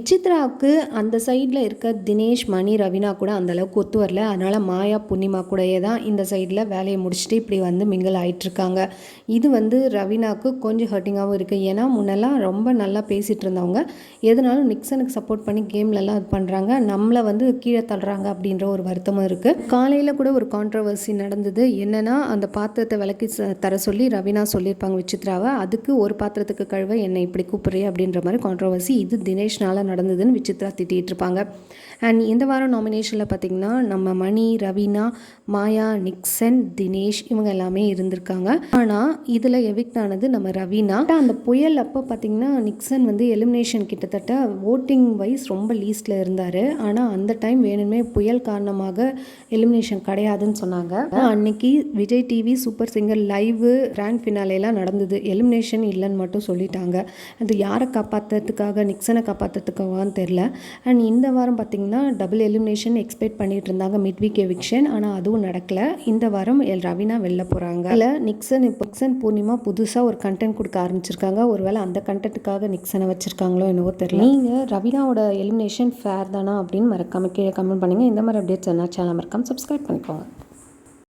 விசித்ராவுக்கு அந்த சைடில் இருக்க தினேஷ், மணி, ரவீனா கூட அந்தளவுக்கு ஒத்து வரல. அதனால் மாயா, பூர்ணிமா கூடயே தான் இந்த சைடில் வேலையை முடிச்சுட்டு இப்படி வந்து மிங்கிள் ஆகிட்டுருக்காங்க. இது வந்து ரவீனாவுக்கு கொஞ்சம் ஹர்ட்டிங்காகவும் இருக்குது. ஏன்னா முன்னெல்லாம் ரொம்ப நல்லா பேசிகிட்டு இருந்தவங்க எதனாலும் நிக்சனுக்கு சப்போர்ட் பண்ணி கேம்லலாம் இது பண்ணுறாங்க, நம்மளை வந்து கீழே தள்ளுறாங்க அப்படின்ற ஒரு வருத்தமும் இருக்குது. காலையில் கூட ஒரு கான்ட்ரவர்சி நடந்தது. என்னென்னா அந்த பாத்திரத்தை விளக்கி தர சொல்லி ரவீனா சொல்லியிருப்பாங்க விசித்ராவை. அதுக்கு ஒரு பாத்திரத்துக்கு கழுவ என்னை இப்படி கூப்பிட்றே அப்படின்ற மாதிரி கான்ட்ரவர்சி. இது தினேஷ்னால் நடந்ததுன்னு விசித்ரா திட்டிகிட்டு இருப்பாங்க. அண்ட் இந்த வாரம் நாமினேஷனில் பார்த்திங்கன்னா நம்ம மணி, ரவீனா, மாயா, நிக்சன், தினேஷ் இவங்க எல்லாமே இருந்திருக்காங்க. ஆனால் இதில் எவிக்ட் ஆனது நம்ம ரவீனா. அந்த புயல் அப்போ பார்த்திங்கன்னா நிக்சன் வந்து எலிமினேஷன் கிட்டத்தட்ட ஓட்டிங் வைஸ் ரொம்ப லீஸ்டில் இருந்தார். ஆனால் அந்த டைம் வேணுமே புயல் காரணமாக எலிமினேஷன் கிடையாதுன்னு சொன்னாங்க. அன்னைக்கு Vijay TV super singer live grand ஃபினாலேலாம் நடந்தது. எலிமினேஷன் இல்லைன்னு மட்டும் சொல்லிட்டாங்க. அது யாரை காப்பாற்றுறதுக்காக, நிக்சனை காப்பாற்றுறதுக்காகவான்னு தெரில. அண்ட் இந்த வாரம் பார்த்திங்கன்னா டபுள் எலிமினேஷன் எக்ஸ்பெக்ட் பண்ணிட்டு இருந்தாங்க, மிட் வீக் எவிக்ஷன். ஆனால் அதுவும் நடக்கல. இந்த வாரம் ரவீனா வெளில போகிறாங்க. இல்லை நிக்சன் பூர்ணிமா புதுசாக ஒரு கண்டென்ட் கொடுக்க ஆரம்பிச்சிருக்காங்க. ஒருவேளை அந்த கண்டென்ட்டுக்காக நிக்சனை வச்சுருக்காங்களோ என்னவோ தெரியல. நீங்கள் ரவீனாவோட எலிமினேஷன் ஃபேர் தானா அப்படின்னு மறக்காம கீழே கமெண்ட் பண்ணுங்கள். இந்த மாதிரி அப்டேட்ஸ் என்ன சேனல் மறக்காம சப்ஸ்கிரைப் பண்ணிக்கோங்க.